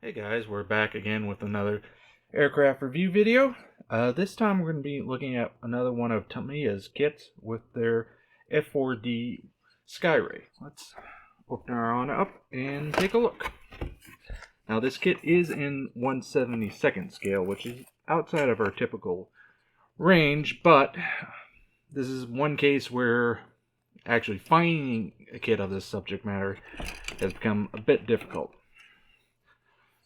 Hey guys, we're back again with another aircraft review video. This time we're going to be looking at another one of Tamiya's kits with their F4D Skyray. Let's open her on up and take a look. Now this kit is in 1/72nd scale, which is outside of our typical range, but this is one case where actually finding a kit of this subject matter has become a bit difficult.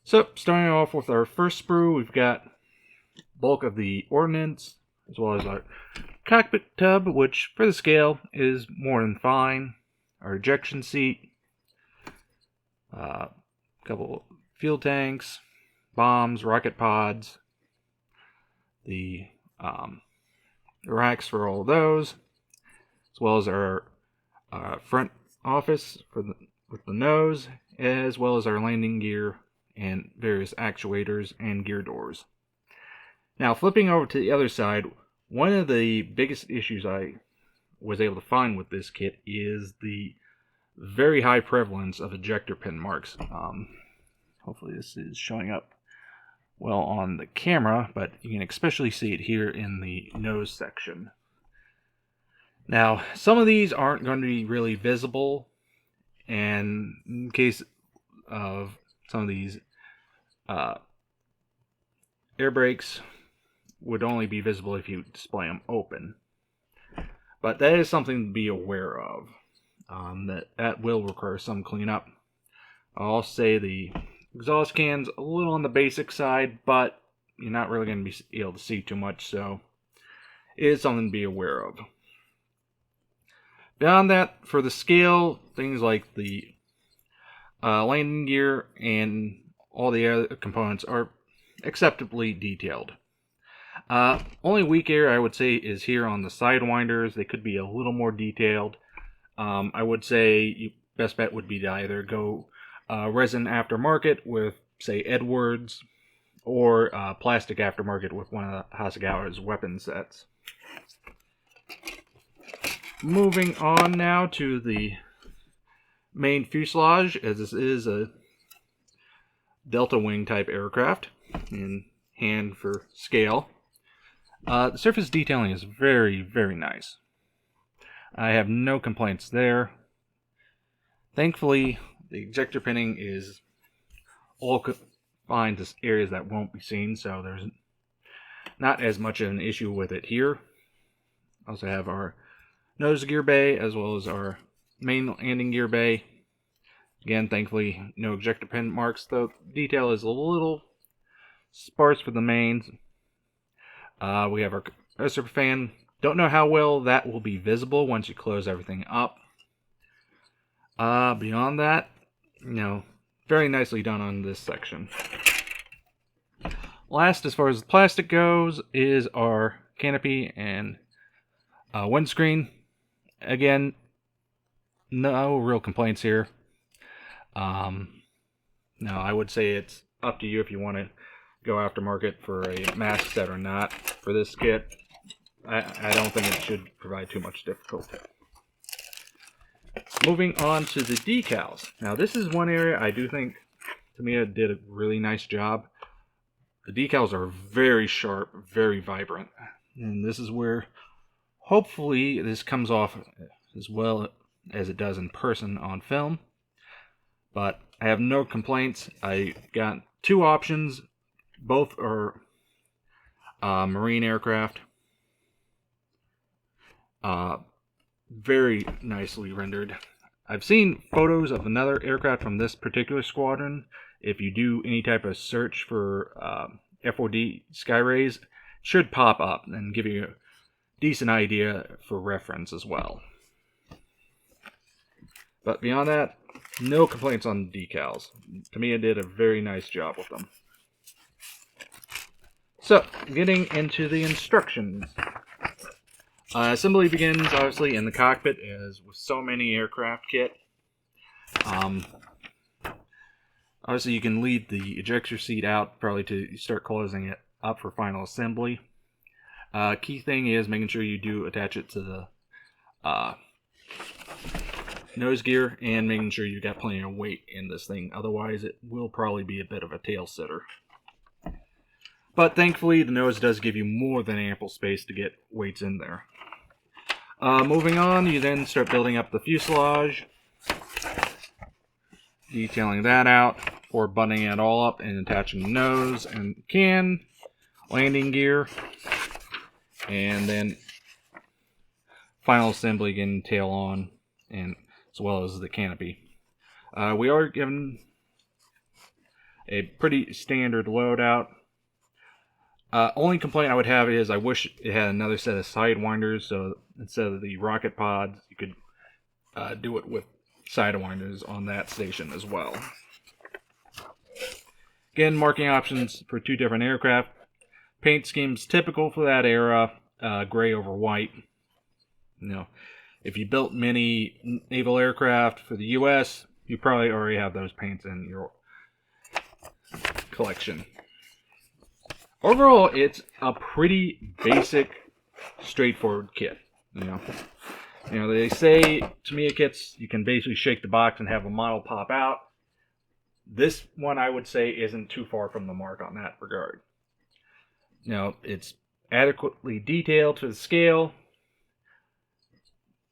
So, starting off with our first sprue, we've got bulk of the ordnance, as well as our cockpit tub, which for the scale is more than fine. Our ejection seat, a couple fuel tanks, bombs, rocket pods, the racks for all of those, as well as our front office with the nose, as well as our landing gear and various actuators and gear doors. Now, flipping over to the other side, one of the biggest issues I was able to find with this kit is the very high prevalence of ejector pin marks. Hopefully this is showing up well on the camera, but you can especially see it here in the nose section. Now, some of these aren't going to be really visible, and in case of some of these air brakes would only be visible if you display them open. But that is something to be aware of. That will require some cleanup. I'll say the exhaust can's a little on the basic side, but you're not really going to be able to see too much, so it is something to be aware of. Beyond that, for the scale, things like the landing gear and all the other components are acceptably detailed. Only weak area I would say is here on the sidewinders. They could be a little more detailed. I would say your best bet would be to either go resin aftermarket with, say, Edwards, or plastic aftermarket with one of Hasegawa's weapon sets. Moving on now to the main fuselage, as this is a delta wing type aircraft in hand for scale. The surface detailing is very, very nice. I have no complaints there. Thankfully, the ejector pinning is all confined to areas that won't be seen, so there's not as much of an issue with it here. Also have our nose gear bay as well as our main landing gear bay. Again, thankfully, no ejector pin marks, though detail is a little sparse for the mains. We have our compressor fan. Don't know how well that will be visible once you close everything up. Beyond that, very nicely done on this section. Last, as far as the plastic goes, is our canopy and windscreen. Again, no real complaints here. Now, I would say it's up to you if you want to go aftermarket for a mask set or not. For this kit, I don't think it should provide too much difficulty. Moving on to the decals. Now, this is one area I do think Tamiya did a really nice job. The decals are very sharp, very vibrant. And this is where, hopefully, this comes off as well as it does in person on film. But I have no complaints. I got two options. Both are marine aircraft. Very nicely rendered. I've seen photos of another aircraft from this particular squadron. If you do any type of search for F4D Skyrays, it should pop up and give you a decent idea for reference as well. But beyond that, no complaints on the decals. Tamiya did a very nice job with them. So, getting into the instructions. Assembly begins, obviously, in the cockpit, as with so many aircraft kit. Obviously, you can leave the ejector seat out, probably to start closing it up for final assembly. Key thing is making sure you do attach it to the nose gear and making sure you got plenty of weight in this thing. Otherwise, it will probably be a bit of a tail sitter. But thankfully, the nose does give you more than ample space to get weights in there. Moving on, you then start building up the fuselage, detailing that out, or buttoning it all up and attaching the nose and can, landing gear, and then final assembly getting tail on, and as well as the canopy. We are given a pretty standard loadout. Only complaint I would have is I wish it had another set of sidewinders, so instead of the rocket pods, you could do it with sidewinders on that station as well. Again, marking options for 2 different aircraft. Paint schemes typical for that era, gray over white. You know, if you built many naval aircraft for the U.S., you probably already have those paints in your collection. Overall, it's a pretty basic, straightforward kit. You know, they say Tamiya kits, you can basically shake the box and have a model pop out. This one, I would say, isn't too far from the mark on that regard. You know, it's adequately detailed to the scale.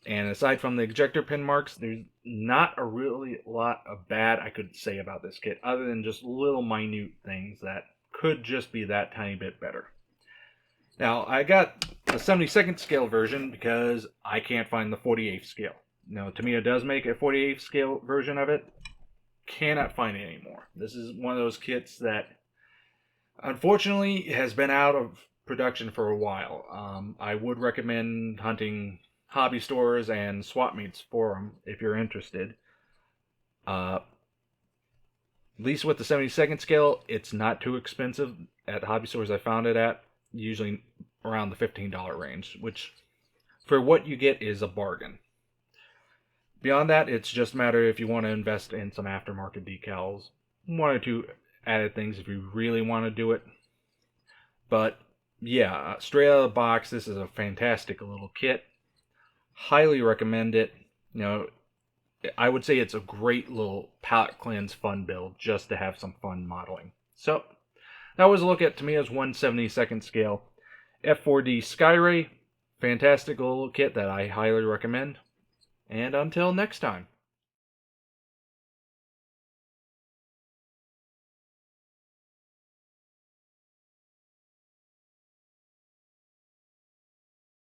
And aside from the ejector pin marks, there's not a really lot of bad I could say about this kit, other than just little minute things that could just be that tiny bit better. Now, I got a 72nd scale version because I can't find the 48th scale. Now, Tamiya does make a 48th scale version of it. Cannot find it anymore. This is one of those kits that, unfortunately, has been out of production for a while. I would recommend hunting hobby stores and swap meets for them if you're interested. At least with the 72nd scale, it's not too expensive. At hobby stores I found it at, usually around the $15 range, which for what you get is a bargain. Beyond that, it's just a matter if you want to invest in some aftermarket decals. 1 or 2 added things if you really want to do it. But yeah, straight out of the box, this is a fantastic little kit. Highly recommend it. You know, I would say it's a great little palette cleanse fun build just to have some fun modeling. So, that was a look at Tamiya's 1/72nd scale F4D Skyray. Fantastic little kit that I highly recommend. And until next time.